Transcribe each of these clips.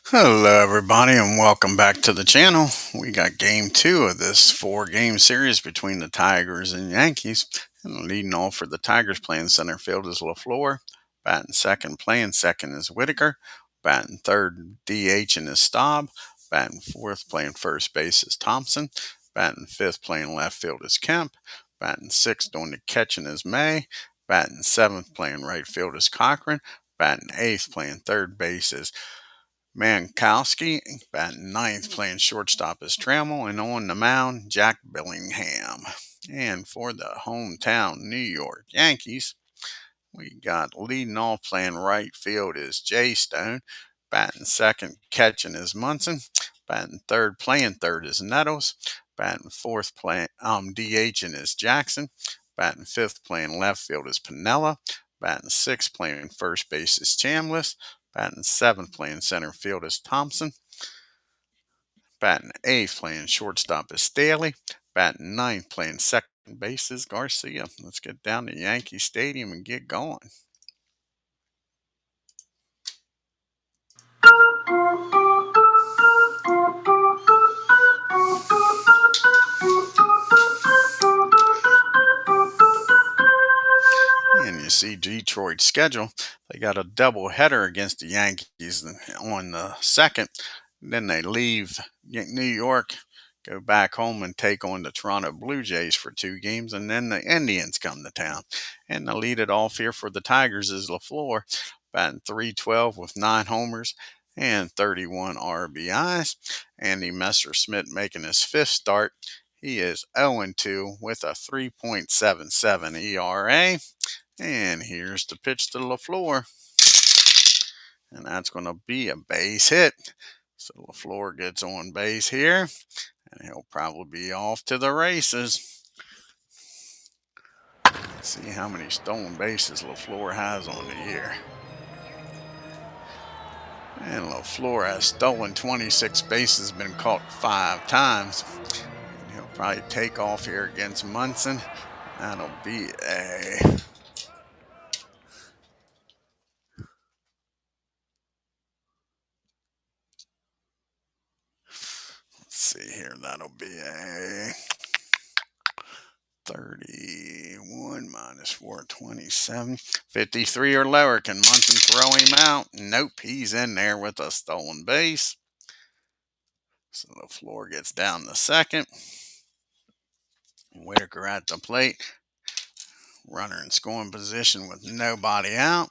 Hello, everybody, and welcome back to the channel. We got game two of this four-game series between the Tigers and Yankees. And leading off for the Tigers playing center field is LaFleur. Batting second, playing second is Whitaker. Batting third, DH is Staub. Batting fourth, playing first base is Thompson. Batting fifth, playing left field is Kemp. Batting sixth, doing the catching is May. Batting seventh, playing right field is Cochran. Batting eighth, playing third base is Mankowski. Batting ninth, playing shortstop is Trammell, and on the mound, Jack Billingham. And for the hometown New York Yankees, we got leading off playing right field is Jay Stone. Batting second, catching is Munson. Batting third, playing third is Nettles. Batting fourth, playing DHing is Jackson. Batting fifth, playing left field is Pinella. Batting sixth, playing first base is Chambliss. Batting seventh, playing center field is Thompson. Batting eighth, playing shortstop is Staley. Batting ninth, playing second base is Garcia. Let's get down to Yankee Stadium and get going. And you see Detroit's schedule. They got a double header against the Yankees on the second. Then they leave New York, go back home and take on the Toronto Blue Jays for two games, and then the Indians come to town. And the lead it off here for the Tigers is LaFleur, batting .312 with 9 homers and 31 RBIs. Andy Messersmith making his fifth start. He is 0-2 with a 3.77 ERA. And here's the pitch to LaFleur. And that's going to be a base hit. So LaFleur gets on base here. And he'll probably be off to the races. Let's see how many stolen bases LaFleur has on the year. And LaFleur has stolen 26 bases, been caught 5 times. And he'll probably take off here against Munson. That'll be a... Let's see here. That'll be a 31 minus 427. 53 or lower. Can Munson throw him out? Nope. He's in there with a stolen base. So LaFleur gets down the second. Whitaker at the plate. Runner in scoring position with nobody out.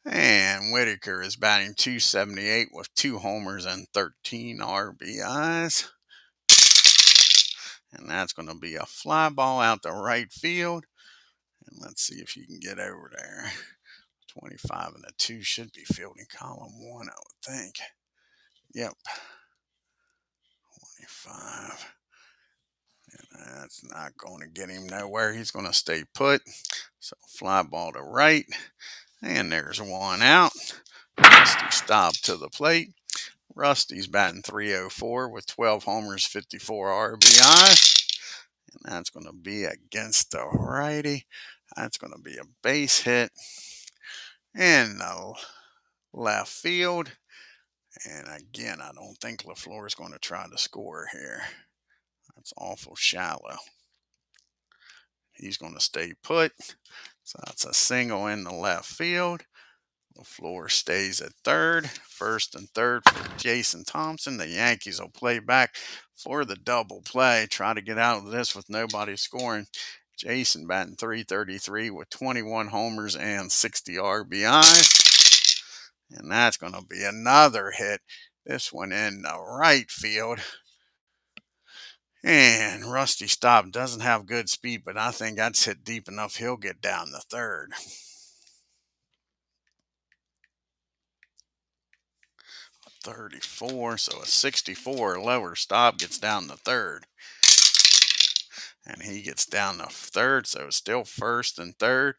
And Whitaker is batting .278 with 2 homers and 13 RBIs. And that's going to be a fly ball out to right field. And let's see if you can get over there. 25 and a 2 should be fielding column 1, I would think. Yep. 25. And that's not going to get him nowhere. He's going to stay put. So fly ball to right. And there's one out. Rusty Staub to the plate. Rusty's batting .304 with 12 homers, 54 RBI. And that's going to be against the righty. That's going to be a base hit in the left field. And again, I don't think LaFleur is going to try to score here. That's awful shallow. He's going to stay put. So that's a single in the left field. LaFleur stays at third. First and third for Jason Thompson. The Yankees will play back for the double play. Try to get out of this with nobody scoring. Jason batting .333 with 21 homers and 60 RBIs. And that's going to be another hit. This one in the right field. And Rusty Staub doesn't have good speed, but I think that's hit deep enough. He'll get down the third. 34, so a 64 or lower. Staub gets down the third. And he gets down the third, so it's still first and third.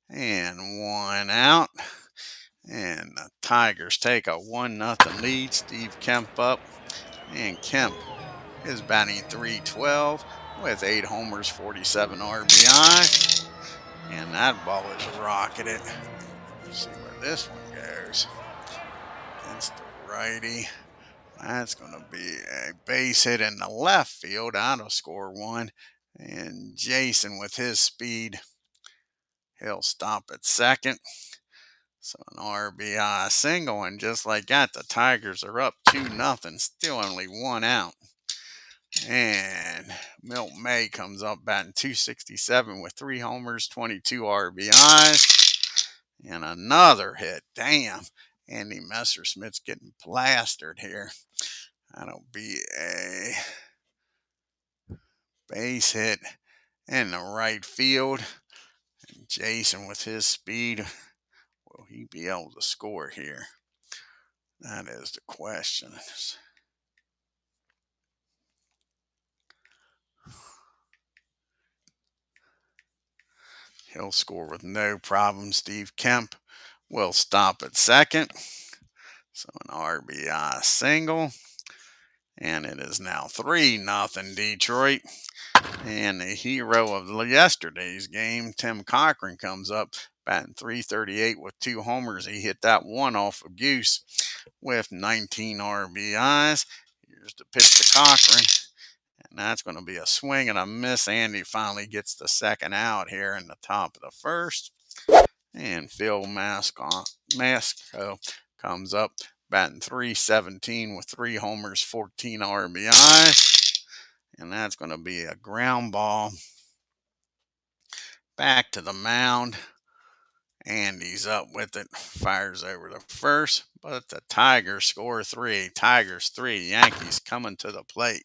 And one out. And the Tigers take a 1-0 lead. Steve Kemp up. And Kemp is batting .312 with 8 homers, 47 RBI. And that ball is rocketed. Let's see where this one goes. Against the righty. That's going to be a base hit in the left field. That'll score one. And Jason, with his speed, he'll stop at second. So an RBI single, and just like that, the Tigers are up 2-0. Still only one out. And Milt May comes up batting .267 with 3 homers, 22 RBIs, and another hit. Damn, Andy Messersmith's getting plastered here. That'll be a base hit in the right field. And Jason, with his speed, will he be able to score here? That is the question. He'll score with no problem. Steve Kemp will stop at second. So an RBI single. And it is now 3-0 Detroit. And the hero of yesterday's game, Tim Cochran, comes up batting .338 with 2 homers. He hit that one off of Goose with 19 RBIs. Here's the pitch to Cochran. And that's going to be a swing and a miss. Andy finally gets the second out here in the top of the first. And Phil Masco comes up batting .317 with 3 homers, 14 RBIs. And that's going to be a ground ball back to the mound. Andy's up with it, fires over to first, but the Tigers score 3. Tigers 3, Yankees coming to the plate.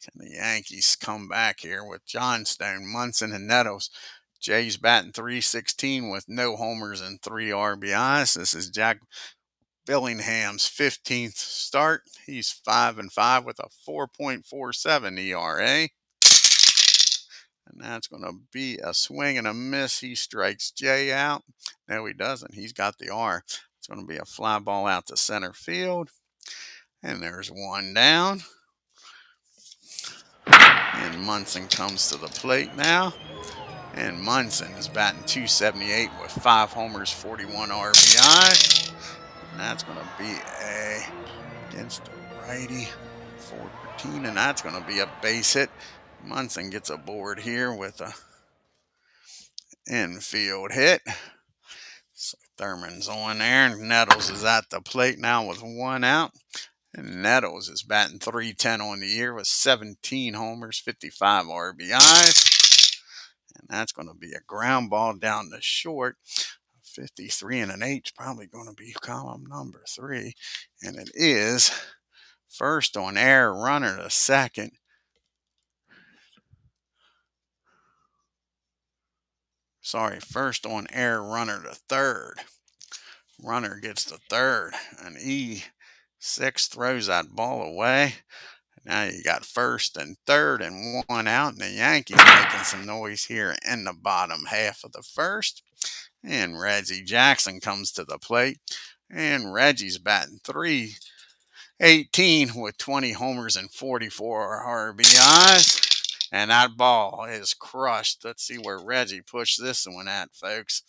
Can the Yankees come back here with Johnstone, Munson, and Nettles? Jay's batting .316 with no homers and 3 RBIs. This is Jack Billingham's 15th start. He's 5-5 with a 4.47 ERA. And that's going to be a swing and a miss. He strikes Jay out. No, he doesn't. He's got the R. It's going to be a fly ball out to center field. And there's one down. And Munson comes to the plate now. And Munson is batting .278 with 5 homers, 41 RBIs. And that's going to be against the righty, 14. And that's going to be a base hit. Munson gets aboard here with a infield hit. So Thurman's on there, and Nettles is at the plate now with 1 out. And Nettles is batting .310 on the year with 17 homers, 55 RBIs. And that's going to be a ground ball down the short. 53 and an 8 is probably going to be column number 3. And it is first on air, runner to second. First on air, runner to third. Runner gets to third, and E6 throws that ball away. Now you got first and third and 1 out, and the Yankees making some noise here in the bottom half of the first. And Reggie Jackson comes to the plate, and Reggie's batting .318 with 20 homers and 44 RBIs. And that ball is crushed. Let's see where Reggie pushed this one at, folks.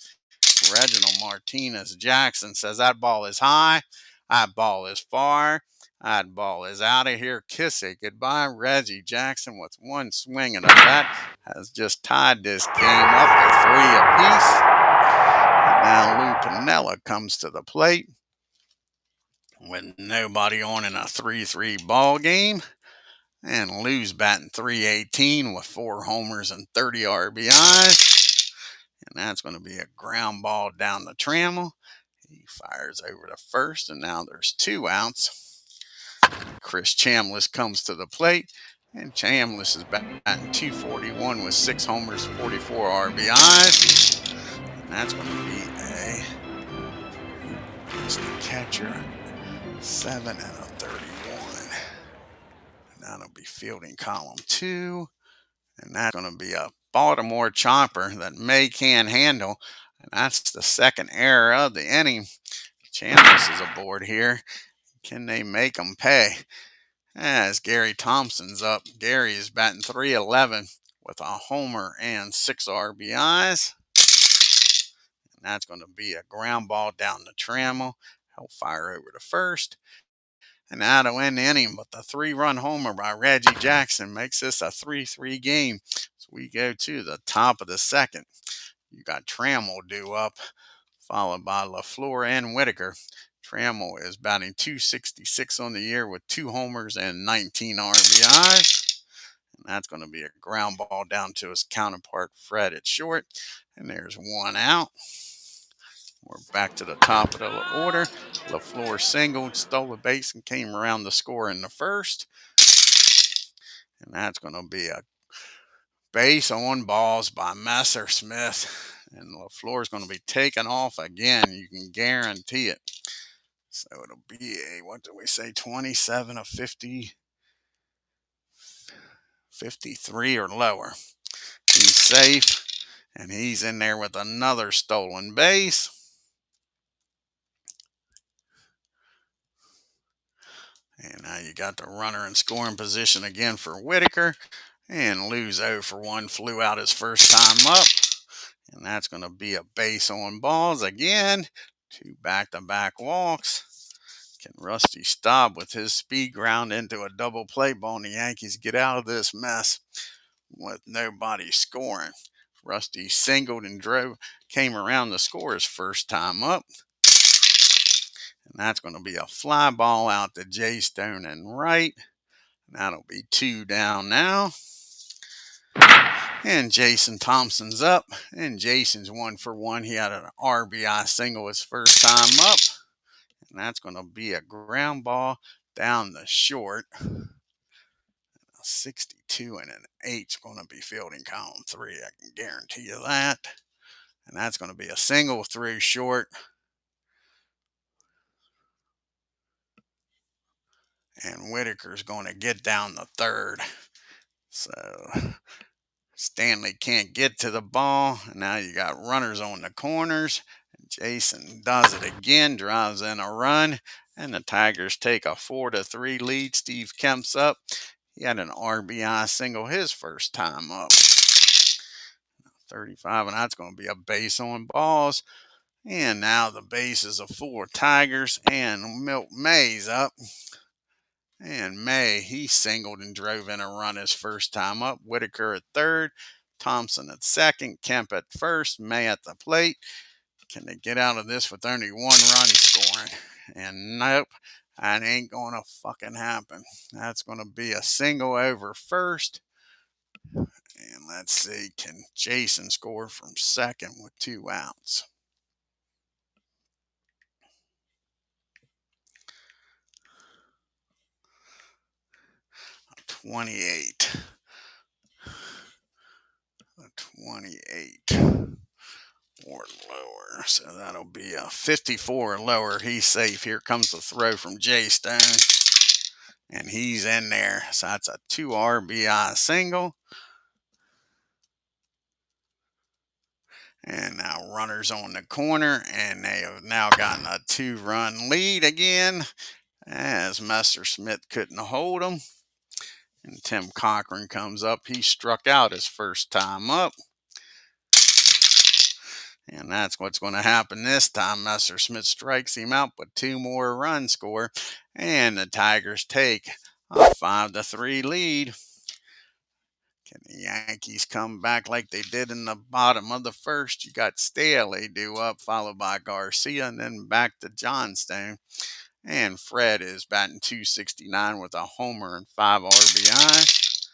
Reginald Martinez Jackson says that ball is high, that ball is far, that ball is out of here. Kiss it goodbye. Reggie Jackson, with 1 swing and a bat, has just tied this game up to 3 apiece. And now Lou Piniella comes to the plate with nobody on in a 3-3 ball game. And Lou's batting .318 with 4 homers and 30 RBIs. And that's going to be a ground ball down the Trammell. He fires over to first, and now there's 2 outs. Chris Chambliss comes to the plate, and Chambliss is batting .241 with 6 homers, 44 RBIs. And that's going to be it's the catcher, 7 and a 31. And that'll be fielding column 2. And that's going to be a Baltimore chopper that May can't handle. And that's the second error of the inning. Chambliss is aboard here. Can they make them pay? As Gary Thompson's up. Gary is batting .311 with a homer and 6 RBIs. And that's going to be a ground ball down the Trammell. He'll fire over to first. And that'll end the inning, but the 3-run homer by Reggie Jackson makes this a 3-3 game. So we go to the top of the second. You got Trammell due up, followed by LaFleur and Whitaker. Trammell is batting .266 on the year with 2 homers and 19 RBIs. And that's going to be a ground ball down to his counterpart, Fred, at short. And there's 1 out. We're back to the top of the order. LaFleur singled, stole a base, and came around to score in the first. And that's going to be a base on balls by Messersmith. And LaFleur is going to be taken off again. You can guarantee it. So it'll be a, what do we say, 27 of 50, 53 or lower. He's safe, and he's in there with another stolen base. And now you got the runner in scoring position again for Whitaker. And Lou 0 for 1 flew out his first time up. And that's going to be a base on balls again. 2 back-to-back walks. Can Rusty Staub with his speed ground into a double play ball, and the Yankees get out of this mess with nobody scoring? Rusty singled and came around to score his first time up. And that's going to be a fly ball out to Jay Stone and right. And that'll be 2 down now. And Jason Thompson's up. And Jason's 1 for 1. He had an RBI single his first time up. And that's going to be a ground ball down the short. A 62 and an 8's going to be fielding column 3. I can guarantee you that. And that's going to be a single through short. And Whitaker's going to get down the third. So Stanley can't get to the ball. And now you got runners on the corners. And Jason does it again, drives in a run. And the Tigers take a 4-3 lead. Steve Kemp's up. He had an RBI single his first time up. 35, and that's going to be a base on balls. And now the bases are full of Tigers, and Milt May's up. And May, he singled and drove in a run his first time up. Whitaker at third, Thompson at second, Kemp at first, May at the plate. Can they get out of this with only 1 run scoring? And nope, that ain't going to fucking happen. That's going to be a single over first. And let's see, can Jason score from second with 2 outs? 28. 28 or lower. So that'll be a 54 or lower. He's safe. Here comes the throw from Jay Stone. And he's in there. So that's a 2 RBI single. And now runners on the corner. And they have now gotten a 2-run lead again, as Messersmith couldn't hold them. And Tim Cochran comes up. He struck out his first time up. And that's what's going to happen this time. Messersmith strikes him out, but 2 more runs score. And the Tigers take a 5-3 lead. Can the Yankees come back like they did in the bottom of the first? You got Staley due up, followed by Garcia, and then back to Johnstone. And Fred is batting .269 with a homer and 5 RBIs.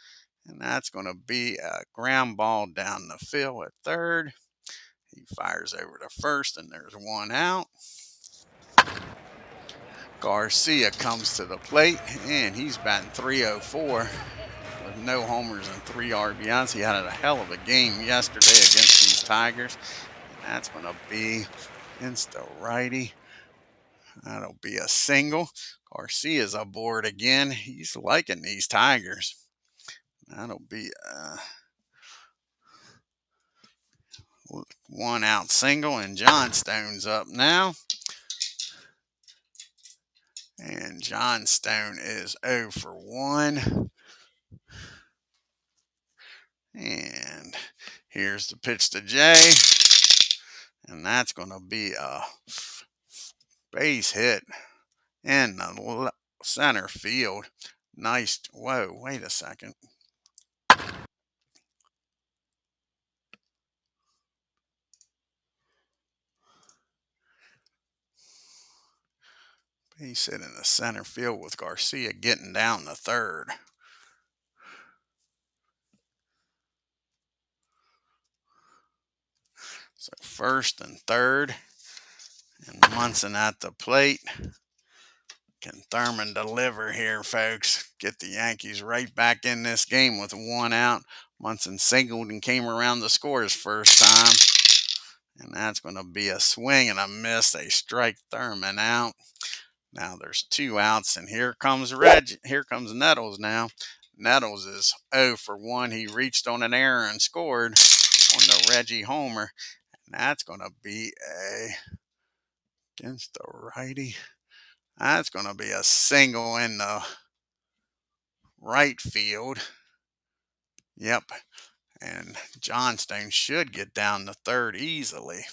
And that's going to be a ground ball down the field at third. He fires over to first, and there's 1 out. Garcia comes to the plate, and he's batting .304 with no homers and 3 RBIs. He had a hell of a game yesterday against these Tigers. And that's going to be against the righty. That'll be a single. Garcia's aboard again. He's liking these Tigers. That'll be a 1 out single, and Johnstone's up now. And Johnstone is 0 for 1. And here's the pitch to Jay. And that's going to be a Base hit in the center field. Nice. Whoa, wait a second. Base hit in the center field with Garcia getting down to third. So first and third. And Munson at the plate. Can Thurman deliver here, folks? Get the Yankees right back in this game with 1 out. Munson singled and came around to score his first time. And that's going to be a swing and a miss. They strike Thurman out. Now there's 2 outs, and here comes Reggie. Here comes Nettles now. Nettles is 0 for 1. He reached on an error and scored on the Reggie homer. And that's going to be against the righty. That's going to be a single in the right field. Yep. And Johnstone should get down to third easily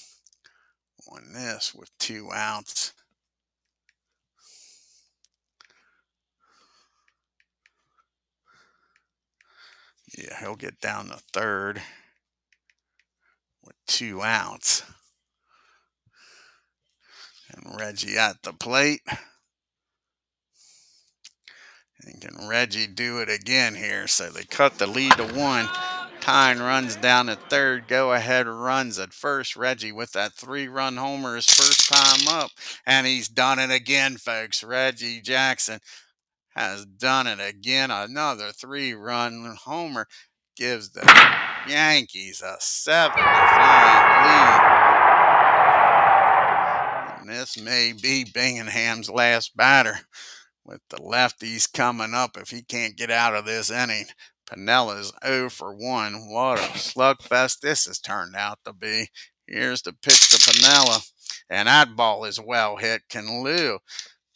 on this with 2 outs. Yeah, he'll get down to third with 2 outs. And Reggie at the plate. And can Reggie do it again here? So they cut the lead to 1. Tyne runs down at third. Go ahead runs at first. Reggie with that 3-run homer his first time up. And he's done it again, folks. Reggie Jackson has done it again. Another 3-run homer gives the Yankees a 7-5 lead. And this may be Billingham's last batter with the lefties coming up if he can't get out of this inning. Pinella's 0 for 1. What a slugfest this has turned out to be. Here's the pitch to Pinella. And that ball is well hit. Can Lou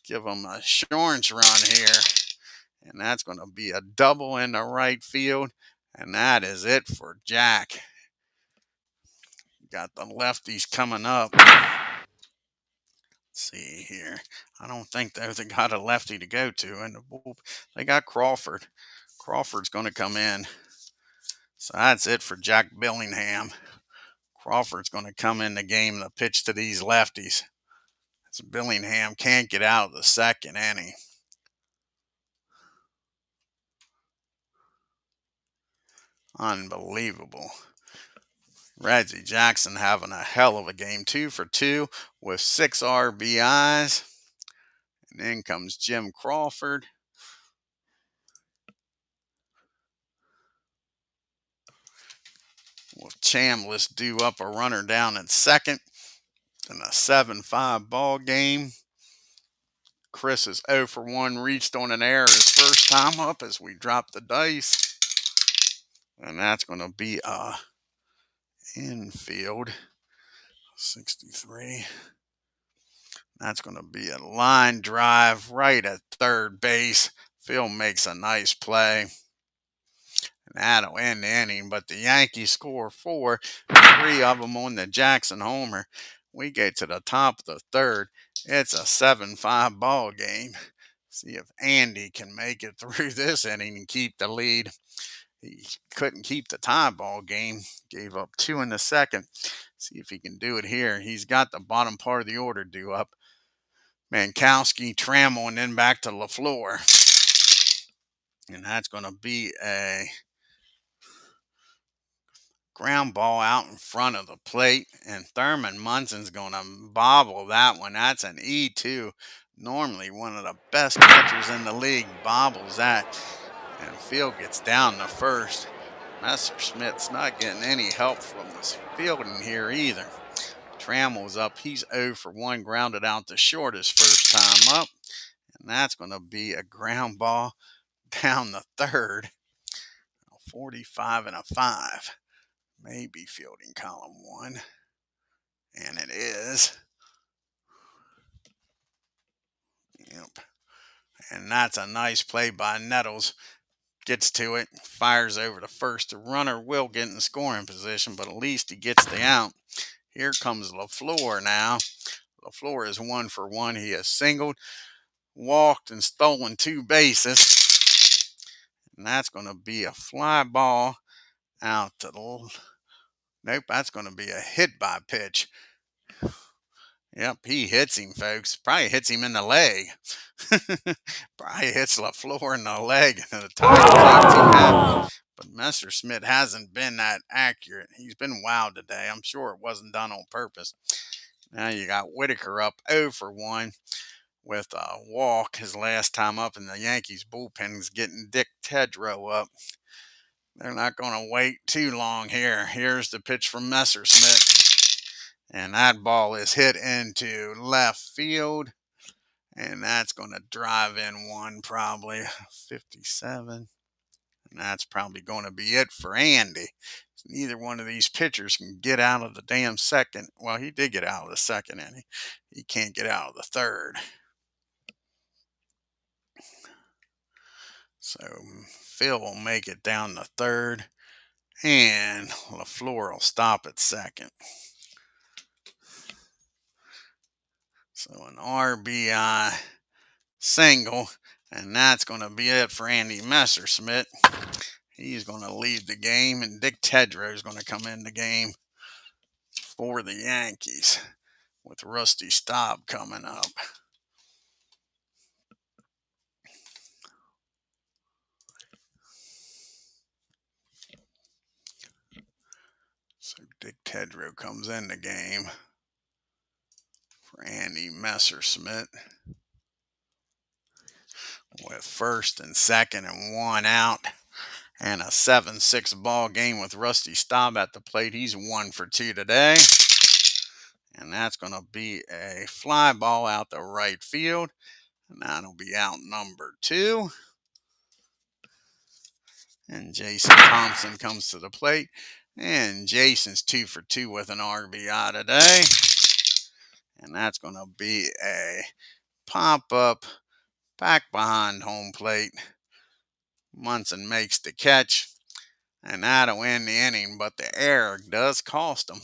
give him a insurance run here? And that's going to be a double in the right field. And that is it for Jack. Got the lefties coming up. Let's see here. I don't think they got a lefty to go to. And they got Crawford. Crawford's going to come in. So that's it for Jack Billingham. Crawford's going to come in the game to pitch to these lefties. So Billingham can't get out of the second inning. Unbelievable. Reggie Jackson having a hell of a game. 2 for 2 with 6 RBIs. And then comes Jim Crawford. With Chambliss due up a runner down at second in a 7-5 ball game. Chris is 0 for 1, reached on an error his first time up as we drop the dice. And that's going to be a infield 63. That's going to be a line drive right at third base. Phil makes a nice play. And that'll end the inning. But the Yankees score 4, 3 of them on the Jackson homer. We get to the top of the third. It's a 7-5 ball game. See if Andy can make it through this inning and keep the lead. He couldn't keep the tie ball game. Gave up 2 in the second. See if he can do it here. He's got the bottom part of the order due up. Mankowski, Trammell, and then back to LaFleur. And that's going to be a ground ball out in front of the plate. And Thurman Munson's going to bobble that one. That's an E2. Normally one of the best catchers in the league bobbles that. And Field gets down to first. Messersmith's not getting any help from this fielding here either. Trammell's up. He's 0 for 1, grounded out to short his first time up. And that's going to be a ground ball down the third. 45 and a 5. Maybe fielding column 1. And it is. Yep. And that's a nice play by Nettles. Gets to it, fires over to first. The runner will get in scoring position, but at least he gets the out. Here comes LaFleur now. LaFleur is 1 for 1. He has singled, walked, and stolen 2 bases. And that's going to be a fly ball out to the... Nope, that's going to be a hit by pitch. Yep, he hits him, folks. Probably hits him in the leg. Probably hits LaFleur in the leg. And the Tigers aren't too happy. But Messersmith hasn't been that accurate. He's been wild today. I'm sure it wasn't done on purpose. Now you got Whitaker up 0 for 1 with a walk his last time up, and the Yankees bullpen is getting Dick Tedrow up. They're not going to wait too long here. Here's the pitch from Messersmith. And that ball is hit into left field. And that's going to drive in one, probably 57. And that's probably going to be it for Andy. Neither one of these pitchers can get out of the damn second. Well, he did get out of the second inning. He can't get out of the third. So Phil will make it down the third. And LaFleur will stop at second. So an RBI single, and that's going to be it for Andy Messersmith. He's going to lead the game, and Dick Tedrow is going to come in the game for the Yankees with Rusty Staub coming up. So Dick Tedrow comes in the game for Andy Messersmith with first and second and 1 out, and a 7-6 ball game with Rusty Staub at the plate. He's 1 for 2 today, and that's going to be a fly ball out the right field, and that'll be out number 2. And Jason Thompson comes to the plate, and Jason's 2 for 2 with an RBI today, and that's going to be a pop-up back behind home plate. Munson makes the catch, and that'll end the inning, but the error does cost him.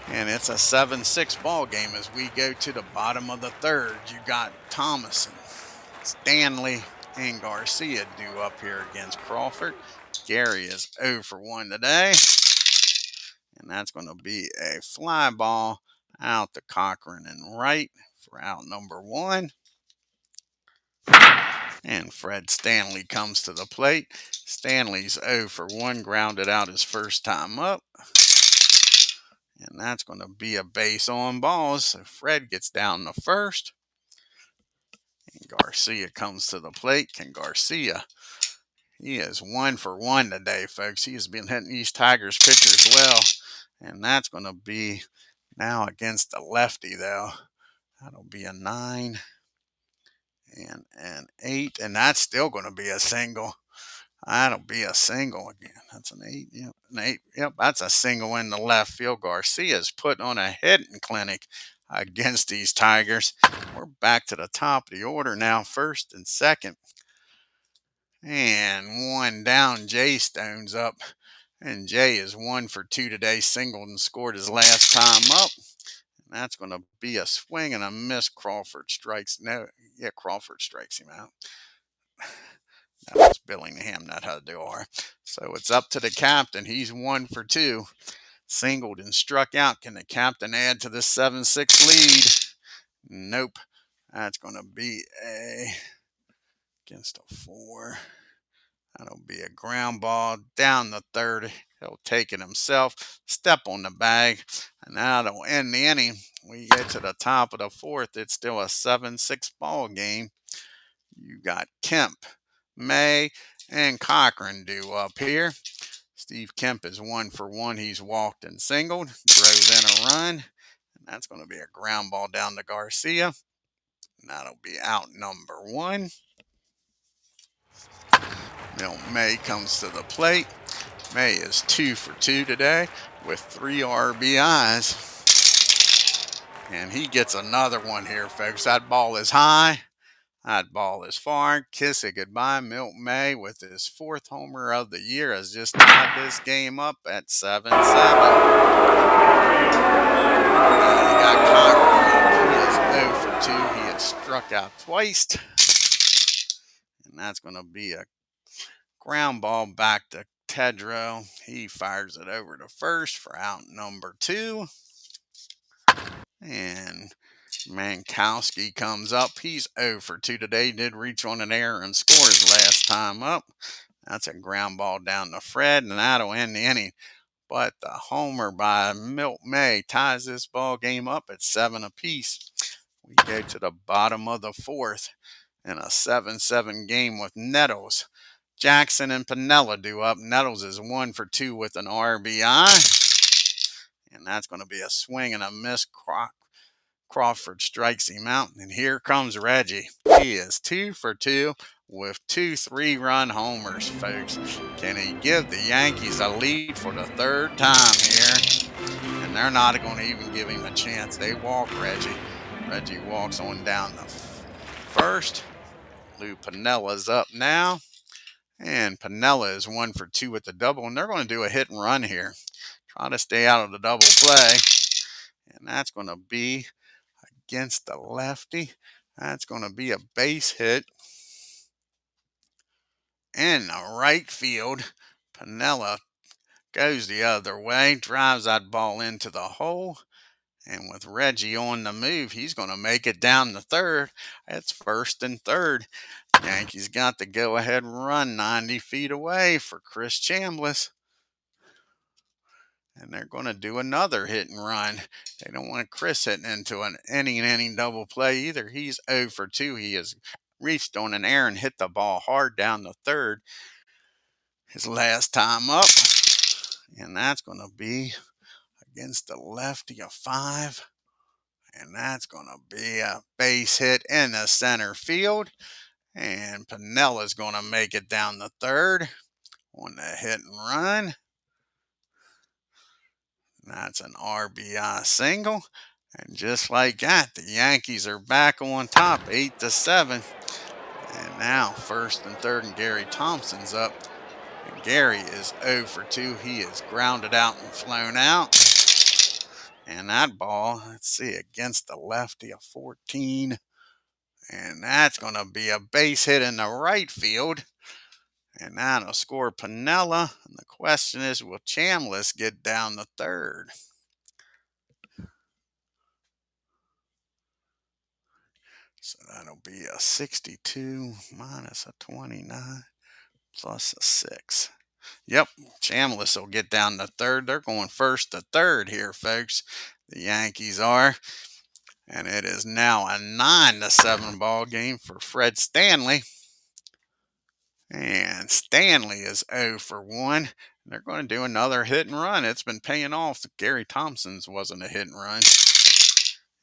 And it's a 7-6 ball game as we go to the bottom of the third. You got Thomason, Stanley, and Garcia due up here against Crawford. Gary is 0 for 1 today, and that's going to be a fly ball out to Cochran and right for out number 1. And Fred Stanley comes to the plate. Stanley's 0 for 1, grounded out his first time up. And that's going to be a base on balls. So Fred gets down to first. And Garcia comes to the plate. Can Garcia? He is 1 for 1 today, folks. He has been hitting these Tigers pitchers well. And that's going to be now against the lefty, though. That'll be a 9. And an 8, and that's still going to be a single. That'll be a single again. That's an 8. Yep, an 8. Yep, that's a single in the left field. Garcia's putting on a hitting clinic against these Tigers. We're back to the top of the order now, first and second. And 1 down. Jay Stone's up, and Jay is 1 for 2 today. Singled and scored his last time up. That's going to be a swing and a miss. Crawford strikes. Crawford strikes him out. That was Billingham, not how they are. So it's up to the captain. He's 1 for 2. Singled and struck out. Can the captain add to this 7-6 lead? Nope. That's going to be against a 4. That'll be a ground ball down the third. He'll take it himself, step on the bag, and that'll end the inning. We get to the top of the fourth. It's still a 7-6 ball game. You got Kemp, May, and Cochran due up here. Steve Kemp is 1 for 1. He's walked and singled, drove in a run, and that's going to be a ground ball down to Garcia. And that'll be out number 1. Milt May comes to the plate. May is 2 for 2 today with 3 RBIs. And he gets another one here, folks. That ball is high. That ball is far. Kiss it goodbye. Milt May with his 4th homer of the year has just tied this game up at 7-7. Now you got Congreve. He is 0 for 2. He is struck out twice. And that's going to be a ground ball back to Tedrow. He fires it over to first for out number 2. And Mankowski comes up. He's 0 for 2 today. He did reach on an error and score his last time up. That's a ground ball down to Fred, and that'll end the inning. But the homer by Milt May ties this ball game up at 7 apiece. We go to the bottom of the 4th in a 7-7 game with Nettles. Jackson and Piniella do up. Nettles is 1 for 2 with an RBI. And that's going to be a swing and a miss. Crawford strikes him out. And here comes Reggie. He is 2 for 2 with 2 3-run homers, folks. Can he give the Yankees a lead for the 3rd time here? And they're not going to even give him a chance. They walk Reggie. Reggie walks on down the first. Lou Piniella's up now. And Piniella is 1 for 2 with the double. And they're going to do a hit and run here. Try to stay out of the double play. And that's going to be against the lefty. That's going to be a base hit in the right field. Piniella goes the other way, drives that ball into the hole. And with Reggie on the move, he's going to make it down the 3rd. It's 1st and 3rd. Yankees got the go-ahead run 90 feet away for Chris Chambliss. And they're going to do another hit and run. They don't want Chris hitting into an inning double play either. He's 0 for 2. He has reached on an error and hit the ball hard down the 3rd. His last time up. And that's going to be against the lefty of 5. And that's going to be a base hit in the center field. And Piniella's going to make it down the 3rd on the hit and run. That's an RBI single. And just like that, the Yankees are back on top, 8-7. And now 1st and 3rd, and Gary Thompson's up. And Gary is 0 for 2. He is grounded out and flown out. And that ball, let's see, against the lefty of 14. And that's going to be a base hit in the right field. And that'll score Piniella. And the question is, will Chambliss get down the 3rd? So that'll be a 62 minus a 29 plus a 6. Yep, Chambliss will get down the 3rd. They're going 1st to 3rd here, folks. The Yankees are. And it is now a 9-7 ball game for Fred Stanley. And Stanley is 0 for 1. They're going to do another hit and run. It's been paying off. Gary Thompson's wasn't a hit and run.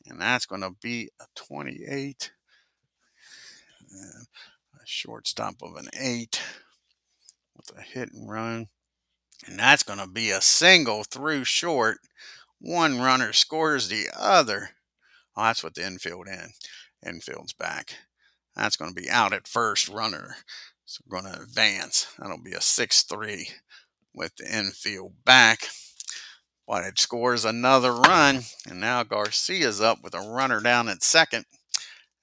And that's going to be a 28. And a shortstop of an 8 with a hit and run. And that's going to be a single through short. One runner scores the other. Oh, that's what the infield's back. That's going to be out at first runner. So we're going to advance. That'll be a 6-3 with the infield back. But it scores another run. And now Garcia's up with a runner down at 2nd.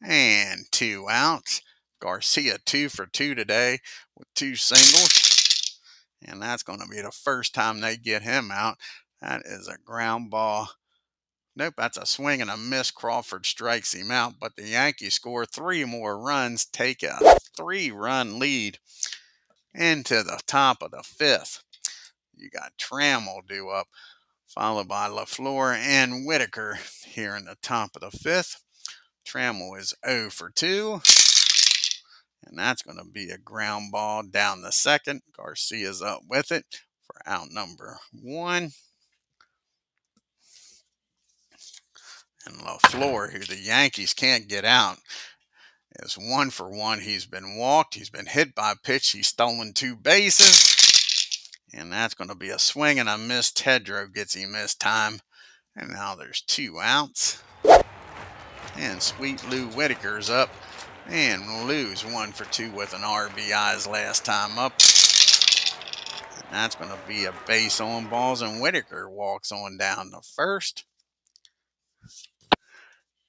And 2 outs. Garcia 2 for 2 today with 2 singles. And that's going to be the first time they get him out. That is a ground ball. Nope, that's a swing and a miss. Crawford strikes him out, but the Yankees score 3 more runs, take a 3-run lead into the top of the 5th. You got Trammell due up, followed by LaFleur and Whitaker here in the top of the 5th. Trammell is 0 for 2, and that's going to be a ground ball down the 2nd. Garcia's up with it for out number 1. And LaFleur, who the Yankees can't get out, is 1 for 1. He's been walked. He's been hit by a pitch. He's stolen 2 bases. And that's going to be a swing and a miss. Tedrow gets him this time. And now there's 2 outs. And Sweet Lou Whitaker's up. And Lou's 1 for 2 with an RBI his last time up. And that's going to be a base on balls, and Whitaker walks on down to first.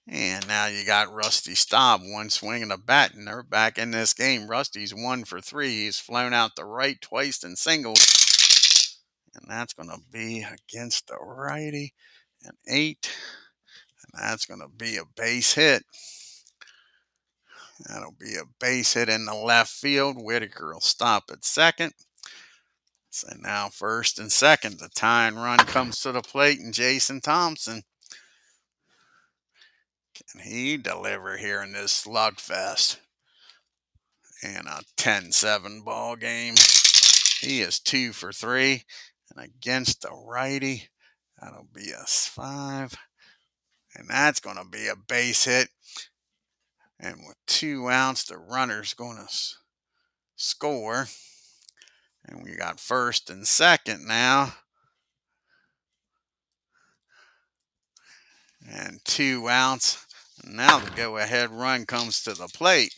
And now you got Rusty Staub, one swing and a bat, and they're back in this game. Rusty's 1 for 3. He's flown out the right twice and singled. And that's going to be against the righty, an 8. And that's going to be a base hit. That'll be a base hit in the left field. Whitaker will stop at second. So now first and second, the tying run comes to the plate, and Jason Thompson. Can he deliver here in this slugfest? In a 10-7 ball game. He is 2 for 3. And against the righty, that'll be a 5. And that's going to be a base hit. And with 2 outs, the runner's going to score. And we got first and second now. And 2 outs. And now the go-ahead run comes to the plate.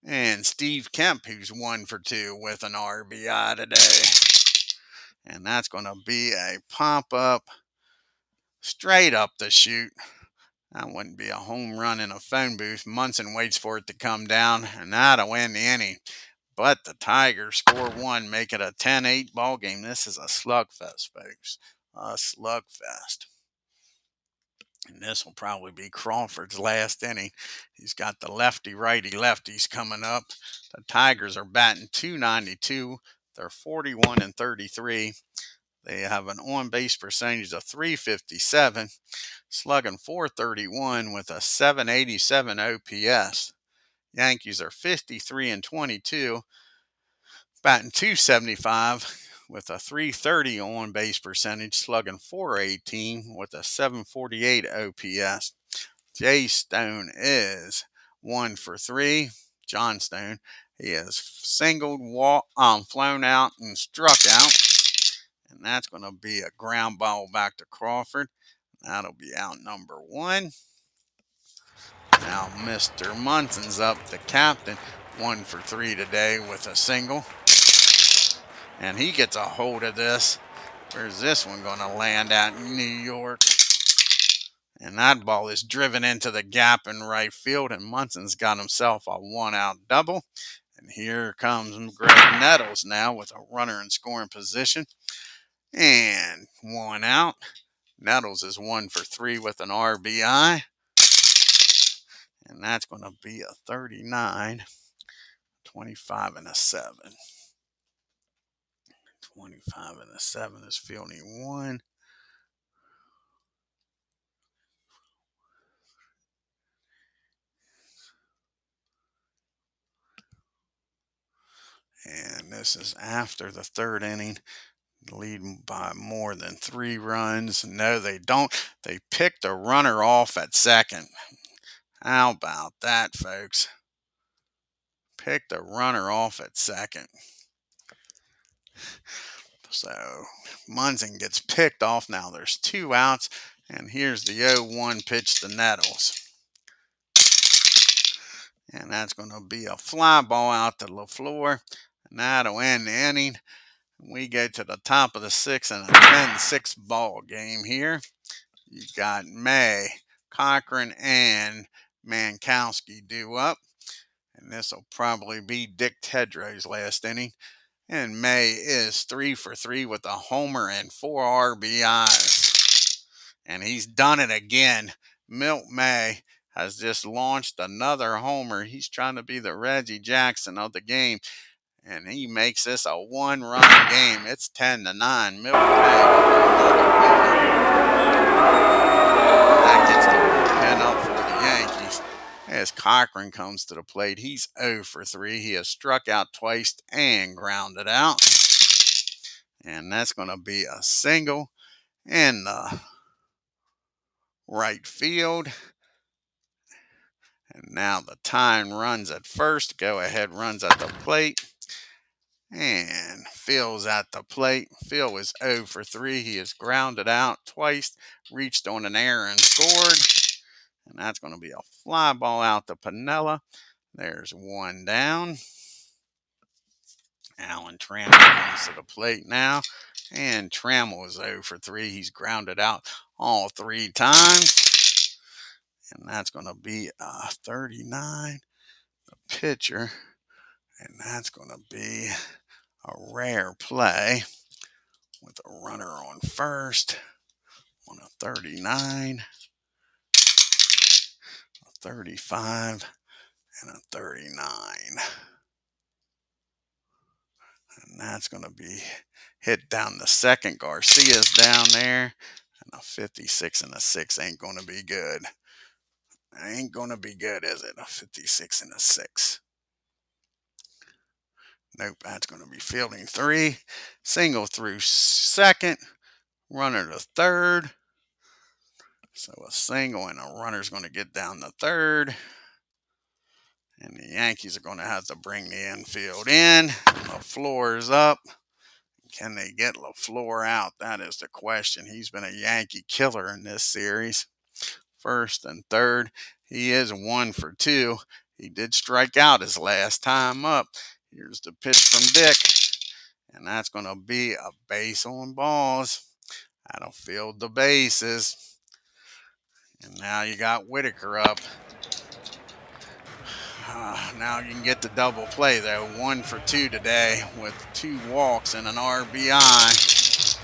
And Steve Kemp, who's 1 for 2 with an RBI today. And that's going to be a pop-up straight up the chute. That wouldn't be a home run in a phone booth. Munson waits for it to come down, and that'll end the inning. But the Tigers score 1, make it a 10-8 ball game. This is a slugfest, folks. A slugfest. And this will probably be Crawford's last inning. He's got the lefty-righty lefties coming up. The Tigers are batting .292. They're 41 and 33. They have an on-base percentage of .357, slugging .431 with a .787 OPS. Yankees are 53 and 22, batting .275 with a .330 on-base percentage, slugging .418 with a .748 OPS. Jay Stone is 1 for 3. John Stone, he has singled, flown out, and struck out. And that's going to be a ground ball back to Crawford. That'll be out number 1. Now Mr. Munson's up, the captain, 1 for 3 today with a single. And he gets a hold of this. Where's this one going to land at in New York? And that ball is driven into the gap in right field, and Munson's got himself a 1-out double. And here comes Greg Nettles now with a runner in scoring position. And 1 out. Nettles is 1 for 3 with an RBI. And that's going to be a 39, 25 and a 7. 25 and a 7 is fielding 1. And this is after the 3rd inning. Leading by more than 3 runs. No, they don't. They picked a runner off at second. How about that, folks? Picked a runner off at second. So Munson gets picked off. Now there's 2 outs. And here's the 0-1 pitch to Nettles. And that's going to be a fly ball out to LaFleur. And that'll end the inning. We go to the top of the 6th and a 10-6 ball game here. You got May, Cochran, and Mankowski due up. And this will probably be Dick Tedrow's last inning. And May is 3 for 3 with a homer and 4 RBIs. And he's done it again. Milt May has just launched another homer. He's trying to be the Reggie Jackson of the game. And he makes this a 1-run game. It's 10-9. Milt May with another that gets the bullpen up for the Yankees. As Cochran comes to the plate, he's 0 for 3. He has struck out twice and grounded out. And that's going to be a single in the right field. And now the tying runs at first. Go ahead runs at the plate. And Phil's at the plate. Phil is 0 for 3. He has grounded out twice, reached on an error and scored. And that's going to be a fly ball out to Piniella. There's one down. Alan Trammell comes to the plate now. And Trammell is 0 for 3. He's grounded out all 3 times. And that's going to be 39. The pitcher. And that's going to be a rare play with a runner on first on a 39, a 35, and a 39. And that's going to be hit down the second. Garcia's down there. And a 56 and a 6 ain't going to be good. Ain't going to be good, is it? A 56 and a 6. Nope, that's going to be fielding 3. Single through second. Runner to third. So a single and a runner's going to get down to third. And the Yankees are going to have to bring the infield in. LaFleur's up. Can they get LaFleur out? That is the question. He's been a Yankee killer in this series. First and third. He is 1 for 2. He did strike out his last time up. Here's the pitch from Dick. And that's going to be a base on balls. That'll field the bases. And now you got Whitaker up. Now you can get the double play, though. 1 for 2 today with 2 walks and an RBI.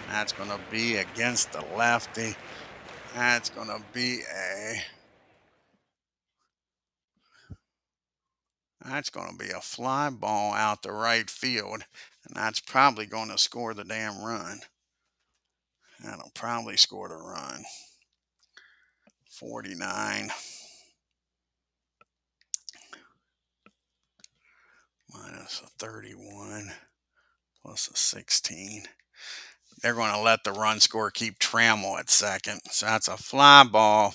And that's going to be against the lefty. That's going to be a fly ball out the right field. And that's probably going to score the damn run. That'll probably score the run. 49 minus a 31 plus a 16. They're going to let the run score keep Trammell at second. So that's a fly ball.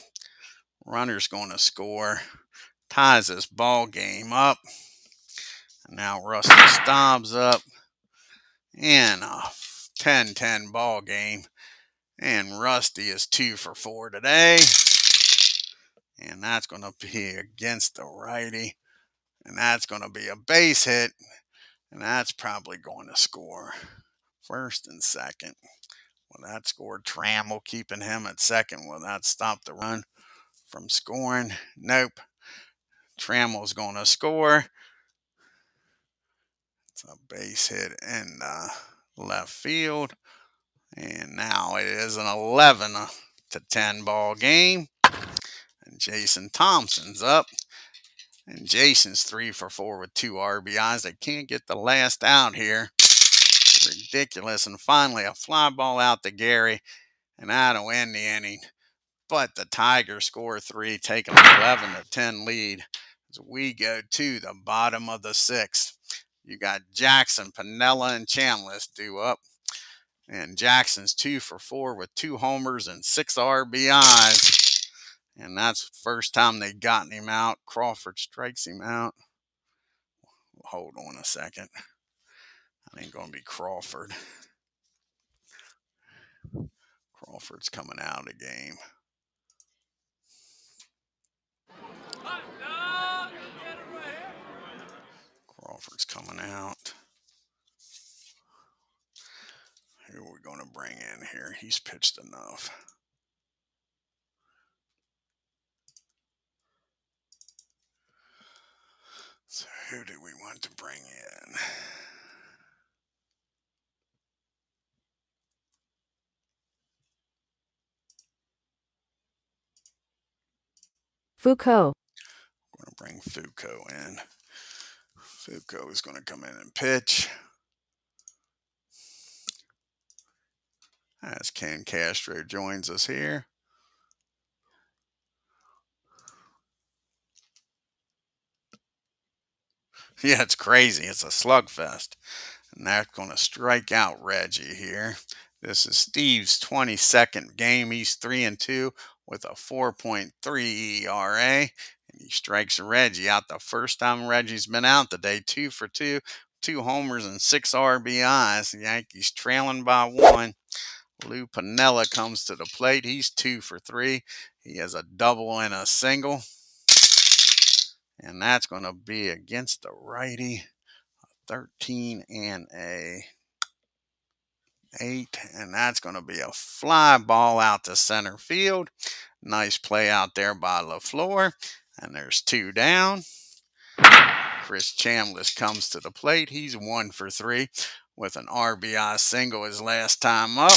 Runner's going to score. Ties this ball game up. And now Rusty Staub's up. And a 10-10 ball game. And Rusty is 2 for 4 today. And that's going to be against the righty. And that's going to be a base hit. And that's probably going to score first and second. Well, that scored Trammell, keeping him at second. Will that stop the run from scoring? Nope. Trammell's going to score. It's a base hit in left field. And now it is an 11-10 ball game. And Jason Thompson's up. And Jason's 3 for 4 with 2 RBIs. They can't get the last out here. Ridiculous. And finally, a fly ball out to Gary. And that'll end the inning. But the Tigers score 3, taking an 11-10 lead as we go to the bottom of the 6th. You got Jackson, Piniella, and Chambliss due up. And Jackson's 2 for 4 with 2 homers and 6 RBIs. And that's the first time they've gotten him out. Crawford strikes him out. Hold on a second. I ain't going to be Crawford. Crawford's coming out of the game. Crawford's coming out. Who are we going to bring in here? He's pitched enough. So who do we want to bring in? Foucault. We're going to bring Foucault in. Foucault is going to come in and pitch. As Ken Castro joins us here. Yeah, it's crazy. It's a slugfest. And that's going to strike out Reggie here. This is Steve's 22nd game. He's 3-2 with a 4.3 ERA. And he strikes Reggie out the first time Reggie's been out today. 2 for 2, 2 homers and 6 RBIs. The Yankees trailing by 1. Lou Piniella comes to the plate. He's 2 for 3. He has a double and a single. and that's going to be against the righty. 13 and a 8, and that's going to be a fly ball out to center field. Nice play out there by LaFleur, and there's 2 down. Chris Chambliss comes to the plate. He's 1 for 3 with an RBI single his last time up.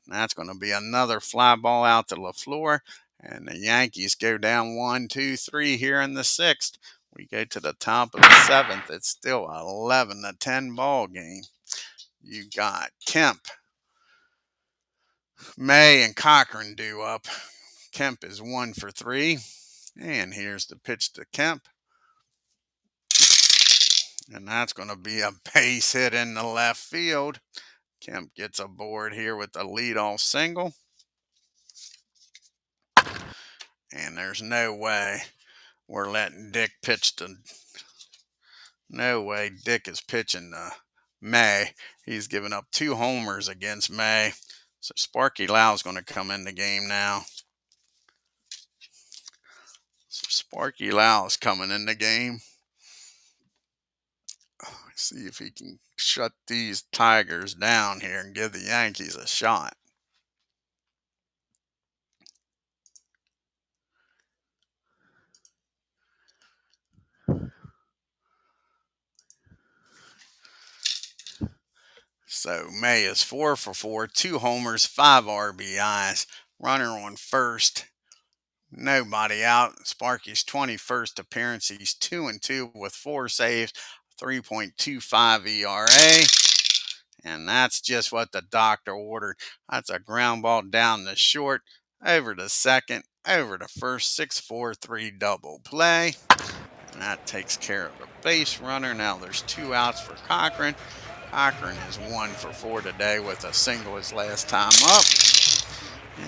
And that's going to be another fly ball out to LaFleur, and the Yankees go down 1, 2, 3 here in the 6th. We go to the top of the 7th. It's still an 11-10 ball game. You got Kemp, May, and Cochran due up. Kemp is 1 for 3. And here's the pitch to Kemp. And that's going to be a base hit in the left field. Kemp gets aboard here with the leadoff single. And there's no way we're letting Dick pitch to... No way Dick is pitching to May. He's given up 2 homers against May. So Sparky Lau's going to come in the game now. So Sparky Lau is coming in the game. See if he can shut these Tigers down here and give the Yankees a shot. So May is 4 for 4, 2 homers, 5 RBIs. Runner on first. Nobody out. Sparky's 21st appearance. He's 2-2 with 4 saves, 3.25 ERA. And that's just what the doctor ordered. That's a ground ball down the short, over to second, over to first, 6-4-3 double play. And that takes care of the base runner. Now there's 2 outs for Cochran. Cochran is 1 for 4 today with a single his last time up.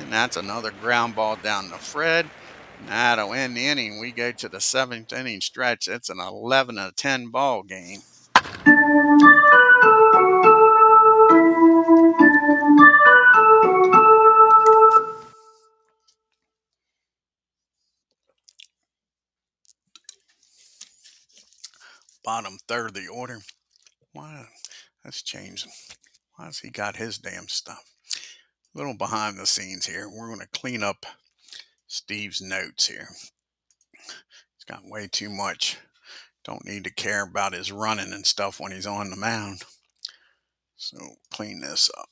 And that's another ground ball down to Fred. And that'll end the inning. We go to the 7th inning stretch. It's an 11-10 ball game. Bottom third of the order. Why? Let's change. Why has he got his damn stuff? A little behind the scenes here. We're going to clean up Steve's notes here. He's got way too much. Don't need to care about his running and stuff when he's on the mound. So clean this up.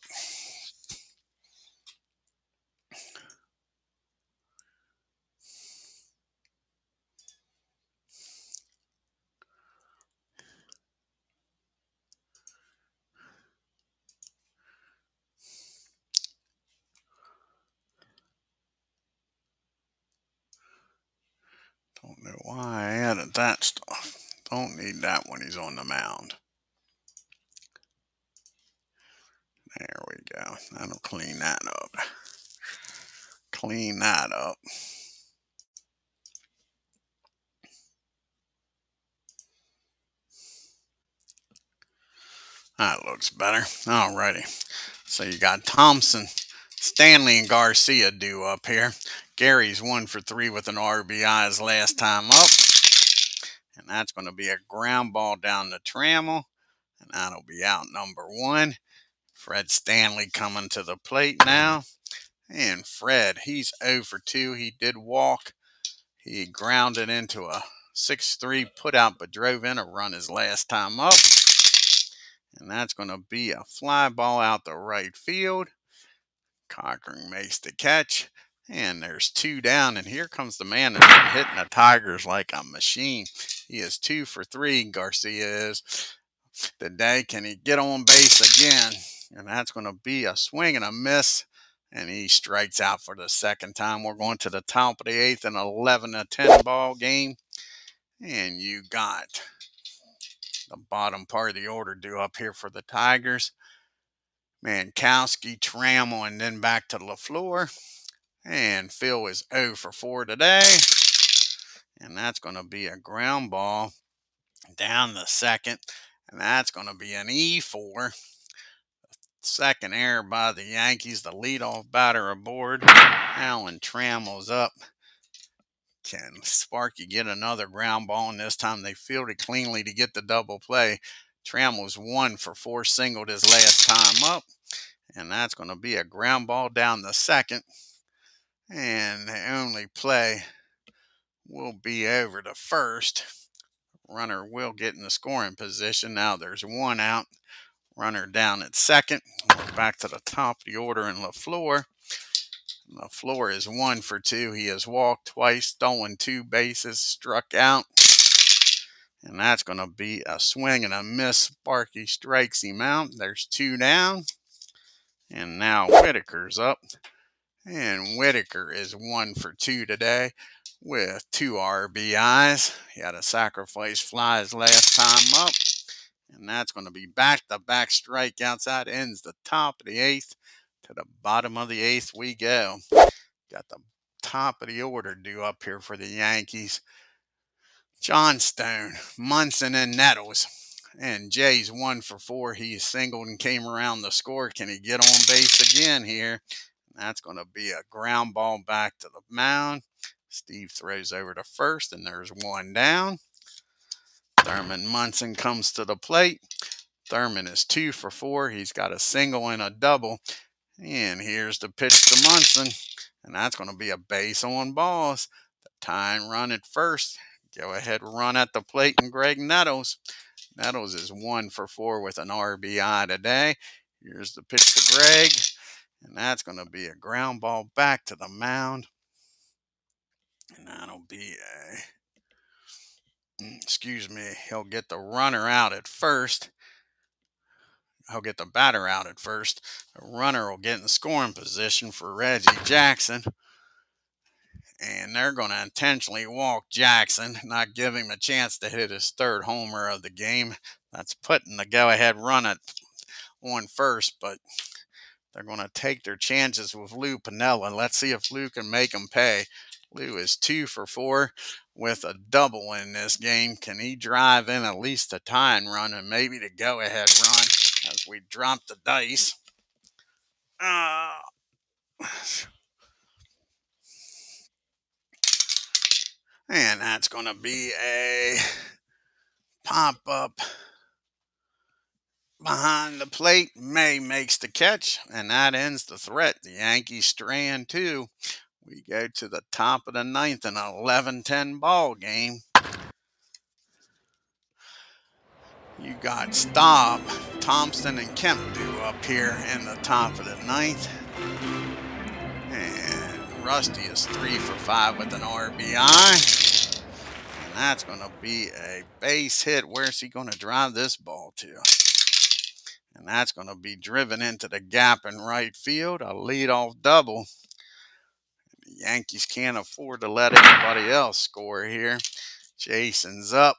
Don't know why I added that stuff. Don't need that when he's on the mound. There we go. That'll clean that up. Clean that up. That looks better. Alrighty. So you got Thompson, Stanley, and Garcia due up here. Gary's 1 for 3 with an RBI his last time up. And that's going to be a ground ball down the Trammell. And that'll be out number 1. Fred Stanley coming to the plate now. And Fred, he's 0 for 2. He did walk. He grounded into a 6-3 put out, but drove in a run his last time up. And that's going to be a fly ball out the right field. Cochran makes the catch. And there's 2 down. And here comes the man that's been hitting the Tigers like a machine. He is 2 for 3, Garcia is. Today, can he get on base again? And that's going to be a swing and a miss. And he strikes out for the 2nd time. We're going to the top of the 8th, an 11-10 ball game. And you got the bottom part of the order due up here for the Tigers. Mankowski, Trammell, and then back to LaFleur. And Phil is 0 for 4 today. And that's going to be a ground ball down the 2nd. And that's going to be an E4. 2nd error by the Yankees. The leadoff batter aboard. Alan Trammell's up. Can Sparky get another ground ball? And this time they fielded cleanly to get the double play. Tram was 1 for 4, singled his last time up. And that's going to be a ground ball down the second. And the only play will be over to first. Runner will get in the scoring position. Now there's 1 out. Runner down at second. We're back to the top of the order in LaFleur. LaFleur is 1 for 2. He has walked twice, stolen 2 bases, struck out. And that's going to be a swing and a miss. Sparky strikes him out. There's 2 down. And now Whitaker's up. And Whitaker is 1 for 2 today with 2 RBIs. He had a sacrifice fly his last time up. And that's going to be back-to-back strikeouts. That ends the top of the 8th. To the bottom of the 8th we go. Got the top of the order due up here for the Yankees. Johnstone, Munson, and Nettles. And Jay's 1 for 4. He singled and came around the score. Can he get on base again here? That's going to be a ground ball back to the mound. Steve throws over to first, and there's 1 down. Thurman Munson comes to the plate. Thurman is 2 for 4. He's got a single and a double. And here's the pitch to Munson. And that's going to be a base on balls. The tying run at first. Go ahead run at the plate, and Greg Nettles. Nettles is 1 for 4 with an RBI today. Here's the pitch to Greg. And that's going to be a ground ball back to the mound. And that'll be he'll get the runner out at first. He'll get the batter out at first. The runner will get in scoring position for Reggie Jackson. And they're going to intentionally walk Jackson, not give him a chance to hit his 3rd homer of the game. That's putting the go-ahead run on first, but they're going to take their chances with Lou Piniella. Let's see if Lou can make them pay. Lou is 2 for 4 with a double in this game. Can he drive in at least a tying run and maybe the go-ahead run as we drop the dice? And that's going to be a pop-up behind the plate. May makes the catch, and that ends the threat. The Yankees straying 2. We go to the top of the 9th in an 11-10 ball game. You got Staub, Thompson, and Kemp due up here in the top of the 9th. And Rusty is 3 for 5 with an RBI. And that's going to be a base hit. Where's he going to drive this ball to? And that's going to be driven into the gap in right field. A leadoff double. The Yankees can't afford to let anybody else score here. Jason's up.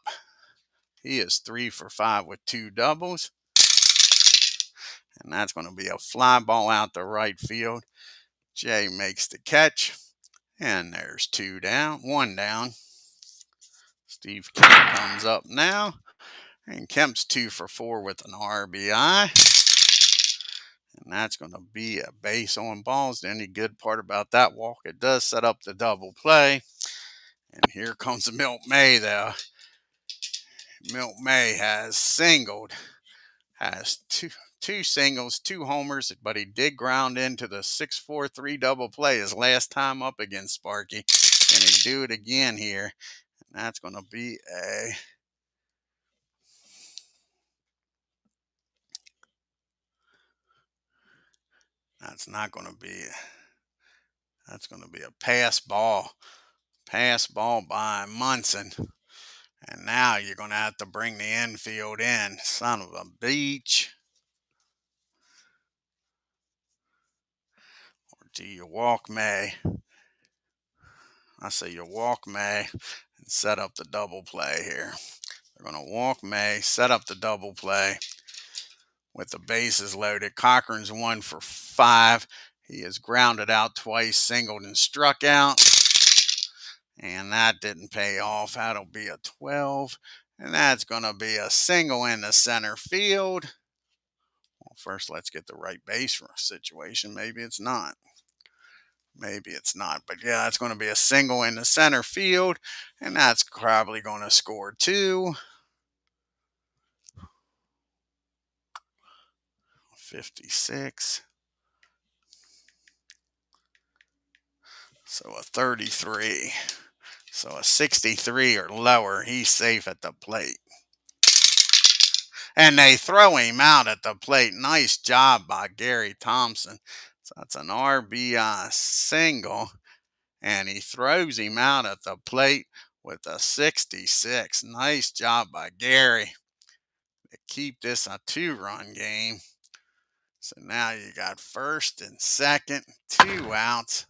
He is 3 for 5 with 2 doubles. And that's going to be a fly ball out to right field. Jay makes the catch. And there's 1 down. Steve Kemp comes up now. And Kemp's 2 for 4 with an RBI. And that's going to be a base on balls. The only good part about that walk, it does set up the double play. And here comes Milt May, though. Milt May has singled, has two singles, 2 homers, but he did ground into the 6-4-3 double play his last time up against Sparky. And he do it again here. And that's going to be that's going to be a pass ball. Pass ball by Munson. And now you're going to have to bring the infield in. Son of a beach. Or do you walk May? I say you walk May and set up the double play here. They're going to walk May, set up the double play with the bases loaded. Cochran's 1 for 5. He has grounded out twice, singled and struck out. And that didn't pay off. That'll be a 12. And that's going to be a single in the center field. Well, first let's get the right base situation. Maybe it's not. Maybe it's not, but yeah, it's going to be a single in the center field, and that's probably going to score two. 56. So a 33. So a 63 or lower, he's safe at the plate. And they throw him out at the plate. Nice job by Gary Thompson. So that's an RBI single. And he throws him out at the plate with a 66. Nice job by Gary to keep this a 2-run game. So now you got first and second, 2 outs.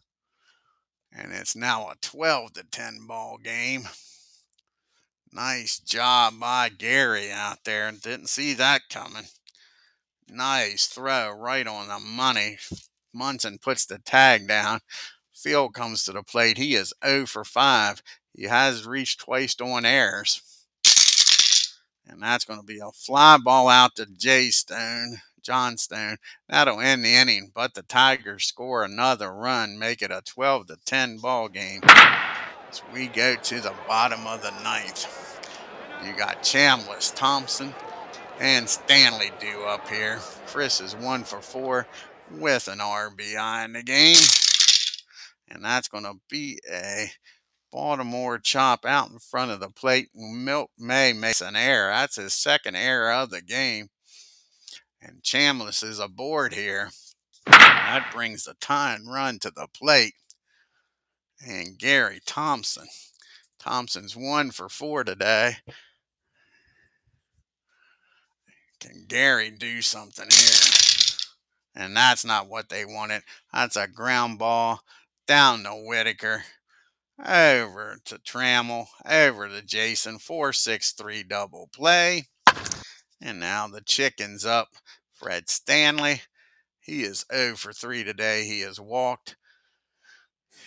And it's now a 12-10 ball game. Nice job by Gary out there. Didn't see that coming. Nice throw right on the money. Munson puts the tag down. Field comes to the plate. He is 0 for 5. He has reached twice on errors. And that's going to be a fly ball out to John Stone. That'll end the inning, but the Tigers score another run, make it a 12-10 ball game. So we go to the bottom of the ninth. You got Chambliss, Thompson, and Stanley due up here. Chris is 1 for 4 with an RBI in the game. And that's going to be a Baltimore chop out in front of the plate. Milt May makes an error. That's his second error of the game. And Chambliss is aboard here. That brings the tying run to the plate. And Gary Thompson. Thompson's 1 for 4 today. Can Gary do something here? And that's not what they wanted. That's a ground ball down to Whitaker. Over to Trammell. Over to Jason. 4-6-3 double play. And now the chicken's up. Fred Stanley. He is 0 for 3 today. He has walked.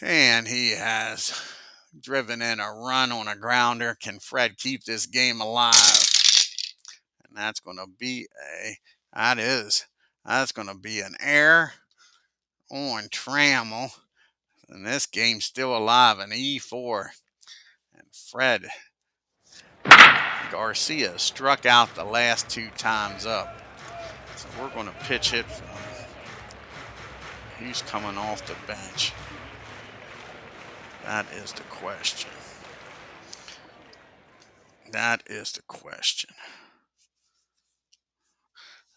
And he has driven in a run on a grounder. Can Fred keep this game alive? And that's going to be that's going to be an error on Trammell. And this game's still alive, an E4. And Fred Garcia struck out the last 2 times up. So we're going to pitch hit for him. He's coming off the bench. That is the question. That is the question.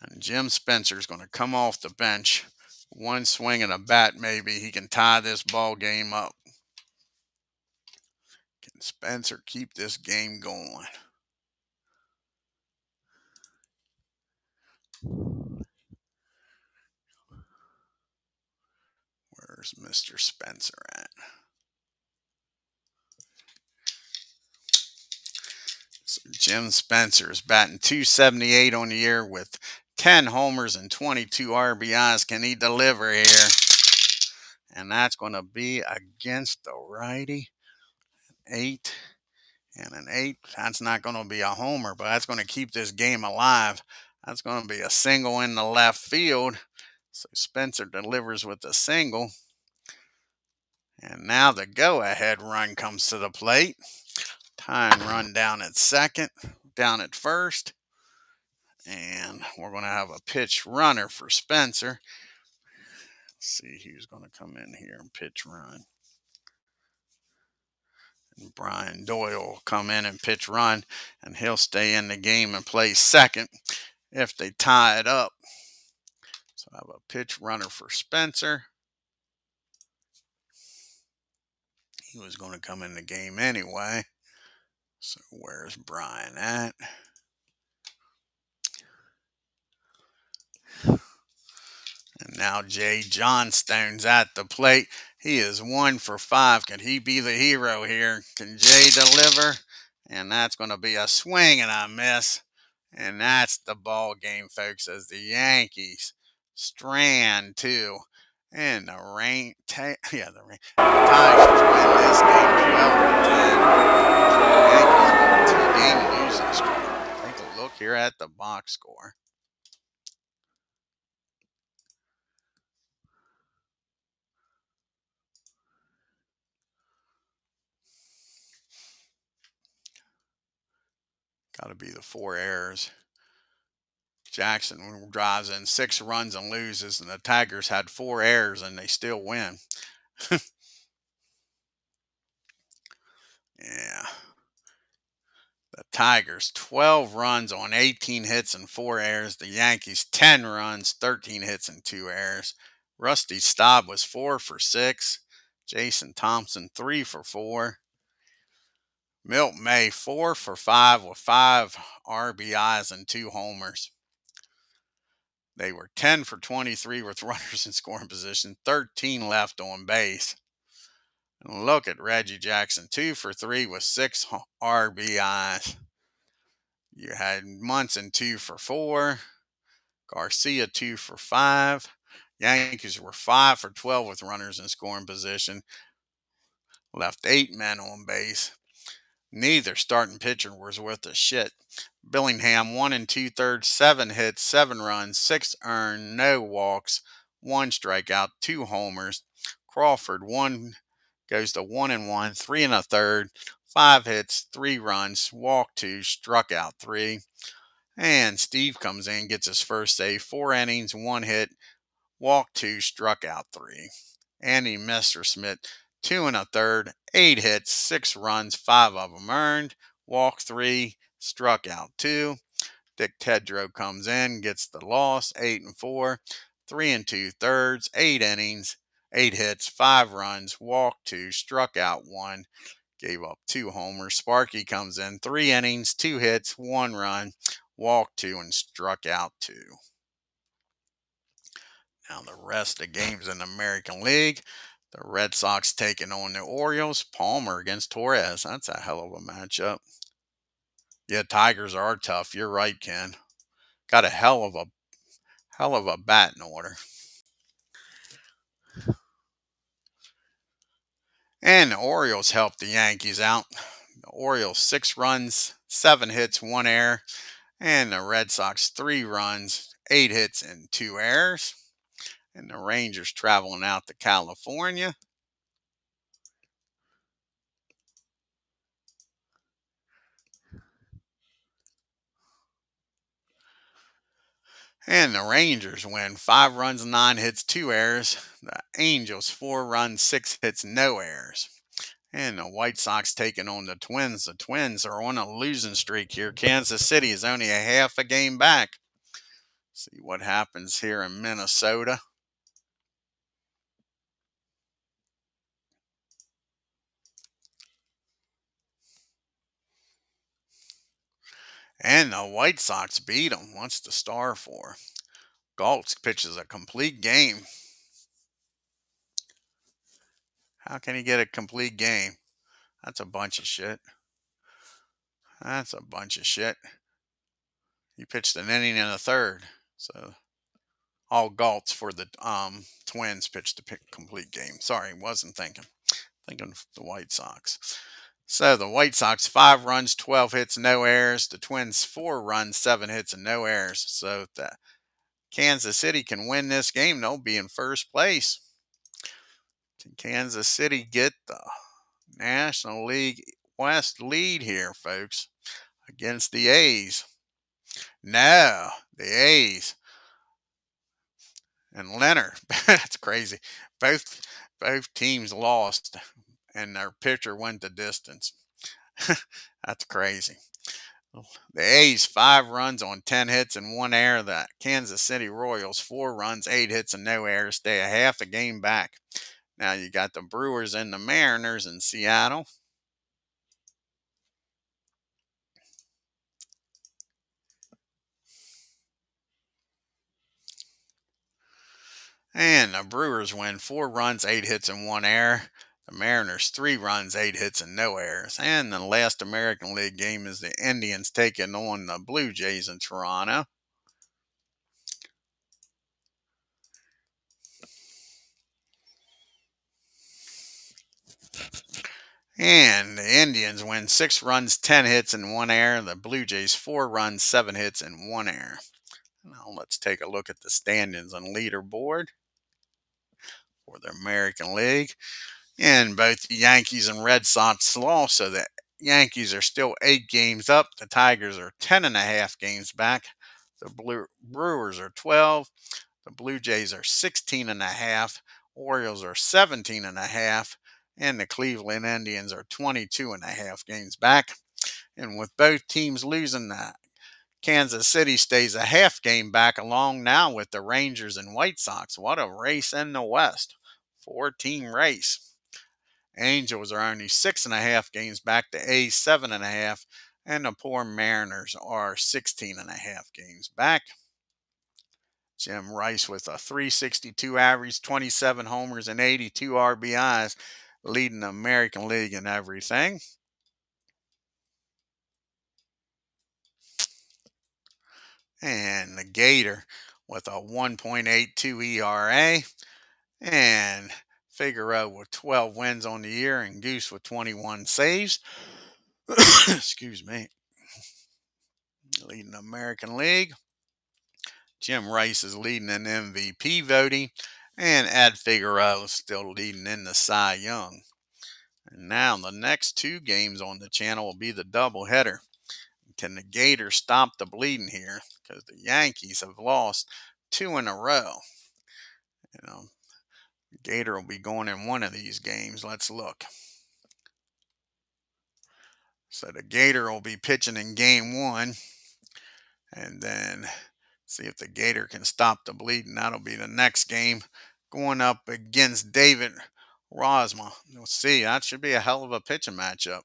And Jim Spencer's going to come off the bench. One swing and a bat, maybe he can tie this ball game up. Can Spencer keep this game going? Where's Mr. Spencer at? So Jim Spencer is batting .278 on the year with 10 homers and 22 RBIs. Can he deliver here? And that's going to be against the righty. 8 and an 8. That's not going to be a homer, but that's going to keep this game alive. That's going to be a single in the left field. So Spencer delivers with a single. And now the go-ahead run comes to the plate. Tying run down at second, down at first. And we're going to have a pitch runner for Spencer. Let's see who's going to come in here and pitch run. And Brian Doyle will come in and pitch run, and he'll stay in the game and play second if they tie it up. So I have a pitch runner for Spencer. He was going to come in the game anyway. So where's Brian at? And now Jay Johnstone's at the plate. He is 1 for 5. Can he be the hero here? Can Jay deliver? And that's going to be a swing and a miss. And that's the ball game, folks, as the Yankees strand 2. And the rain, Tigers win this game 12-10. Yankees with a 2-game losing streak. Take a look here at the box score. Got to be the 4 errors. Jackson drives in 6 runs and loses, and the Tigers had 4 errors and they still win. Yeah. The Tigers 12 runs on 18 hits and 4 errors. The Yankees 10 runs, 13 hits and 2 errors. Rusty Staub was 4 for 6. Jason Thompson 3 for 4. Milt May 4 for 5 with 5 RBIs and 2 homers. They were 10 for 23 with runners in scoring position, 13 left on base. And look at Reggie Jackson, 2 for 3 with 6 RBIs. You had Munson 2 for 4. Garcia 2 for 5. Yankees were 5 for 12 with runners in scoring position. Left 8 men on base. Neither starting pitcher was worth a shit. Billingham 1 2/3, 7 hits, 7 runs, 6 earned, no walks, 1 strikeout, 2 homers. Crawford goes to 1 1, 3 1/3, 5 hits, 3 runs, walked 2, struck out 3. And Steve comes in, gets his first save, 4 innings, 1 hit, walked 2, struck out 3. Andy Messersmith, 2 1/3, 8 hits, 6 runs, 5 of them earned, walked 3, struck out 2. Dick Tedrow comes in, gets the loss, 8 4, 3 2/3, 8 innings, 8 hits, 5 runs, walked 2, struck out 1, gave up 2 homers. Sparky comes in, 3 innings, 2 hits, 1 run, walked 2, and struck out 2. Now the rest of the games in the American League. The Red Sox taking on the Orioles. Palmer against Torres. That's a hell of a matchup. Yeah, Tigers are tough. You're right, Ken. Got a hell of a batting order. And the Orioles helped the Yankees out. The Orioles 6 runs, 7 hits, 1 error. And the Red Sox 3 runs, 8 hits, and 2 errors. And the Rangers traveling out to California. And the Rangers win 5 runs, 9 hits, 2 errors. The Angels 4 runs, 6 hits, no errors. And the White Sox taking on the Twins. The Twins are on a losing streak here. Kansas City is only a half a game back. See what happens here in Minnesota. And the White Sox beat them. What's the star for? Galtz pitches a complete game. How can he get a complete game? That's a bunch of shit. That's a bunch of shit. He pitched an inning and a third. So all Galtz for the Twins pitched a complete game. Sorry, wasn't thinking of the White Sox. So the White Sox 5 runs, 12 hits, no errors. The Twins 4 runs, 7 hits, and no errors. So if the Kansas City can win this game, they'll be in first place. Can Kansas City get the National League West lead here, folks, against the A's? No, the A's and Leonard. That's crazy. Both teams lost, and their pitcher went the distance. That's crazy. The A's 5 runs on 10 hits and 1 error. The Kansas City Royals 4 runs, 8 hits, and no errors. Stay a half a game back. Now you got the Brewers and the Mariners in Seattle. And the Brewers win 4 runs, 8 hits, and 1 error. The Mariners 3 runs, 8 hits, and no errors. And the last American League game is the Indians taking on the Blue Jays in Toronto. And the Indians win 6 runs, 10 hits, and 1 error. The Blue Jays 4 runs, 7 hits, and 1 error. Now let's take a look at the standings on leaderboard for the American League. And both the Yankees and Red Sox lost, so the Yankees are still 8 games up. The Tigers are 10.5 games back. The Brewers are 12. The Blue Jays are 16.5. Orioles are 17.5. And the Cleveland Indians are 22.5 games back. And with both teams losing, Kansas City stays a half game back along now with the Rangers and White Sox. What a race in the West. 4-team race. Angels are only 6.5 games back. The A's 7.5. And the poor Mariners are 16.5 games back. Jim Rice with a 362 average, 27 homers, and 82 RBIs, leading the American League in everything. And the Gator with a 1.82 ERA. And Figueroa with 12 wins on the year, and Goose with 21 saves. Excuse me. Leading the American League. Jim Rice is leading in MVP voting, and Ed Figueroa is still leading in the Cy Young. And now the next 2 games on the channel will be the doubleheader. Can the Gators stop the bleeding here? Because the Yankees have lost 2 in a row. Gator will be going in one of these games. Let's look. So the Gator will be pitching in game 1. And then see if the Gator can stop the bleeding. That'll be the next game, going up against David Rosma. We'll see. That should be a hell of a pitching matchup.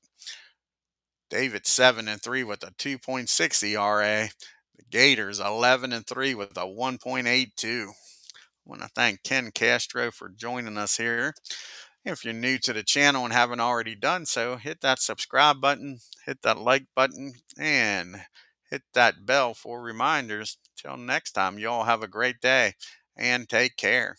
David 7-3 with a 2.6 ERA. The Gators 11-3 with a 1.82. I want to thank Ken Castro for joining us here. If you're new to the channel and haven't already done so, hit that subscribe button, hit that like button, and hit that bell for reminders. Till next time, you all have a great day and take care.